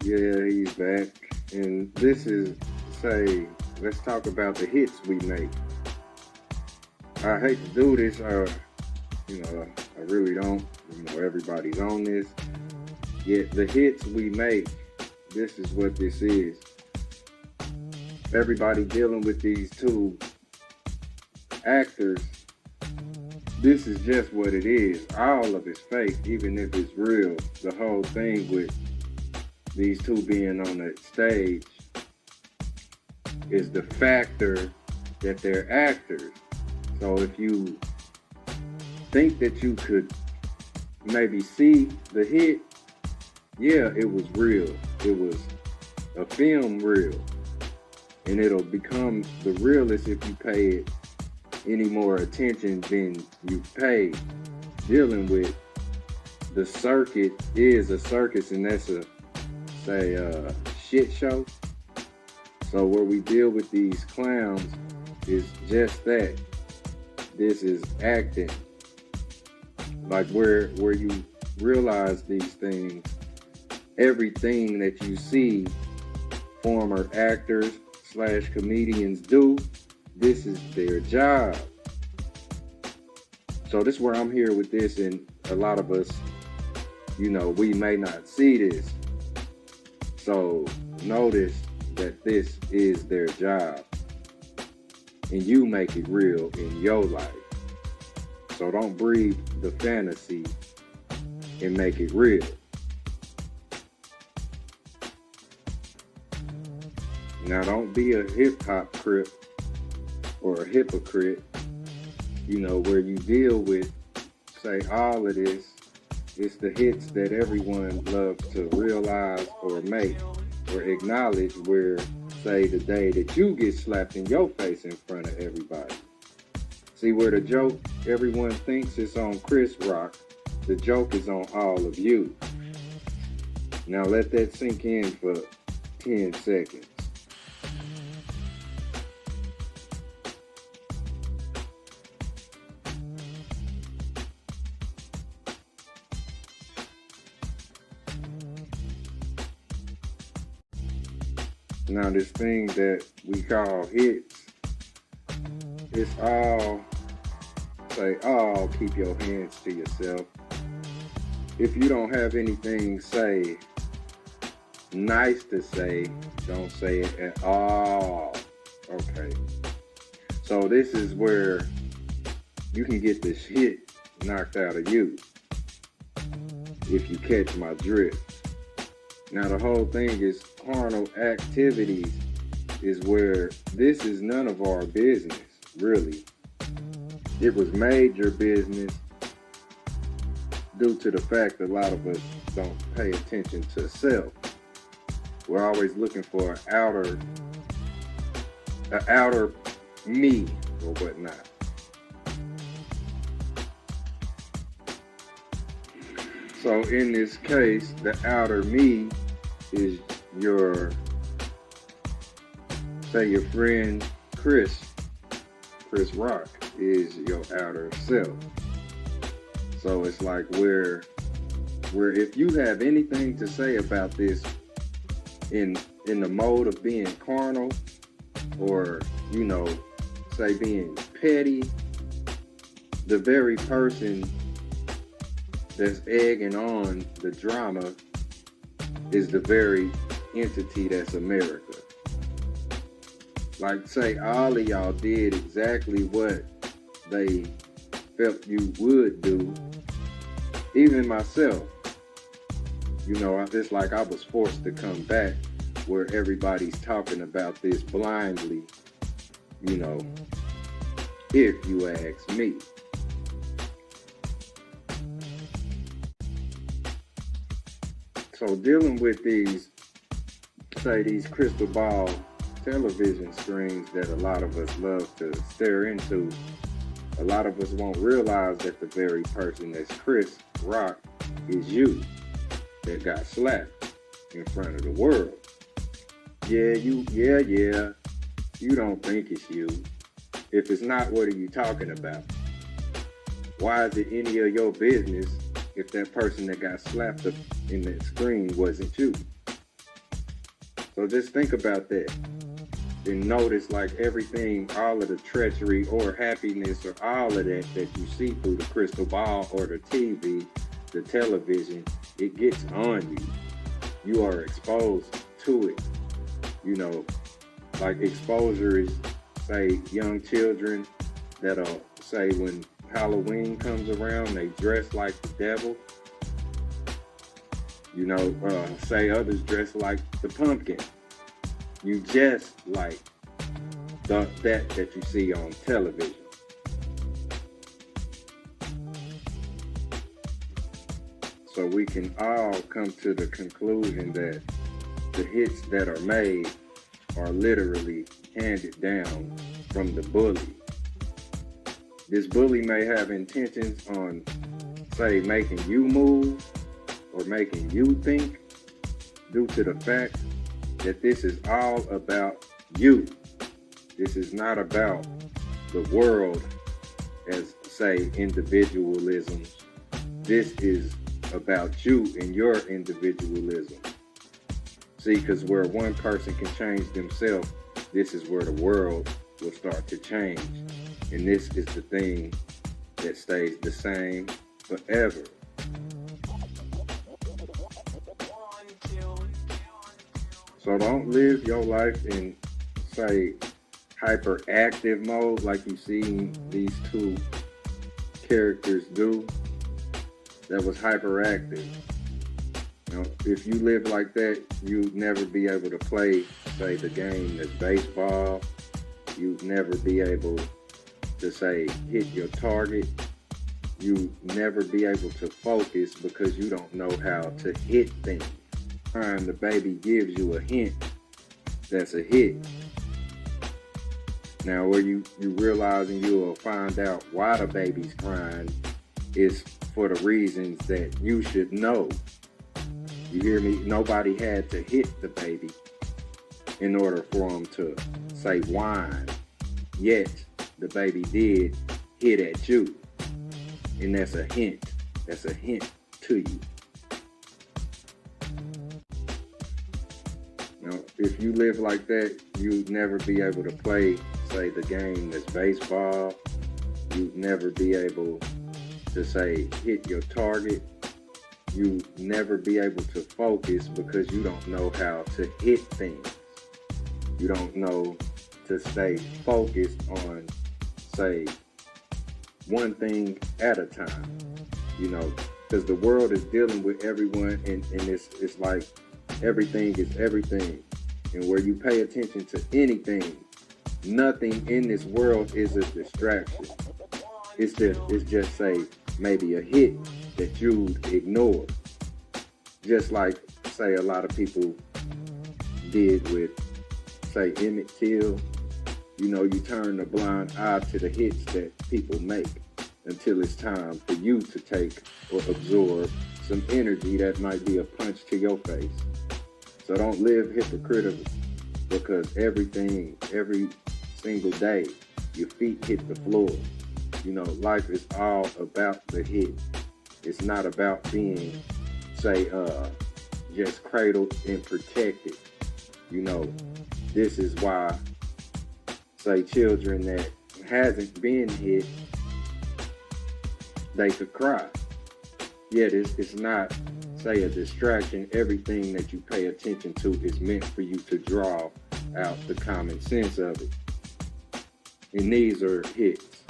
Yeah, he's back. And this is, say, let's talk about the hits we make. I hate to do this, I really don't. Everybody's on this. Yet the hits we make, this is what this is. Everybody dealing with these two actors, this is just what it is. All of it's fake, even if it's real. The whole thing with these two being on the stage is the factor that they're actors. So if you think that you could maybe see the hit, yeah, it was real. It was a film reel. And it'll become the realest if you pay it any more attention than you've paid. Dealing with the circuit is a circus, and that's a shit show. So where we deal with these clowns is just that. This is acting. Like where you realize these things, everything that you see former actors / comedians do, this is their job. So this is where I'm here with this, and a lot of us, we may not see this. So notice that this is their job, and you make it real in your life. So don't breathe the fantasy and make it real. Now don't be a hip-hop crip or a hypocrite, where you deal with, say, all of this. It's the hits that everyone loves to realize or make or acknowledge, where, say, the day that you get slapped in your face in front of everybody. See, where the joke, everyone thinks it's on Chris Rock, the joke is on all of you. Now let that sink in for 10 seconds. Now this thing that we call hits, it's all, keep your hands to yourself. If you don't have anything, say, nice to say, don't say it at all. Okay. So this is where you can get this hit knocked out of you, if you catch my drift. Now the whole thing is carnal activities is where this is none of our business, really. It was major business due to the fact that a lot of us don't pay attention to self. We're always looking for an outer me or whatnot. So in this case, the outer me is your friend Chris Rock is your outer self. So it's like where if you have anything to say about this in the mode of being carnal or, say being petty, the very person that's egging on the drama is the very entity that's America. Like, say, all of y'all did exactly what they felt you would do. Even myself, it's like I was forced to come back where everybody's talking about this blindly, if you ask me. So dealing with these crystal ball television screens that a lot of us love to stare into, a lot of us won't realize that the very person that's Chris Rock is you that got slapped in front of the world. Yeah, you don't think it's you. If it's not, what are you talking about? Why is it any of your business if that person that got slapped up in that screen wasn't you? So just think about that. And notice like everything, all of the treachery or happiness or all of that that you see through the crystal ball or the TV, the television, it gets on you. You are exposed to it. You know, like exposure is, say, young children that'll say when Halloween comes around, they dress like the devil. You know, say others dress like the pumpkin. You just like that you see on television. So we can all come to the conclusion that the hits that are made are literally handed down from the bully. This bully may have intentions on, say, making you move or making you think due to the fact that this is all about you. This is not about the world as, say, individualism. This is about you and your individualism. See, because where one person can change themselves, this is where the world will start to change. And this is the thing that stays the same forever. So don't live your life in, say, hyperactive mode like you see these two characters do. That was hyperactive. You know, if you live like that, you'd never be able to play, say, the game that's baseball. You'd never be able to, say, hit your target. You'd never be able to focus because you don't know how to hit things. Time the baby gives you a hint, that's a hit. Now where you realize and you will find out why the baby's crying is for the reasons that you should know. You hear me? Nobody had to hit the baby in order for him to, say, whine. Yet the baby did hit at you. And that's a hint. That's a hint to you. Now, if you live like that, you'd never be able to play, say, the game that's baseball. You'd never be able to, say, hit your target. You'd never be able to focus because you don't know how to hit things. You don't know to stay focused on, say, one thing at a time. You know, because the world is dealing with everyone, and it's like everything is everything. And where you pay attention to anything, nothing in this world is a distraction. It's just say, maybe a hit that you'd ignore. Just like, say, a lot of people did with, say, Emmett Till. You know, you turn a blind eye to the hits that people make until it's time for you to take or absorb some energy that might be a punch to your face. So don't live hypocritical, because everything, every single day, your feet hit the floor. You know, life is all about the hit. It's not about being, say, just cradled and protected. You know, this is why, say, children that hasn't been hit, they could cry. Yet it's not, say, a distraction. Everything that you pay attention to is meant for you to draw out the common sense of it. And these are hits.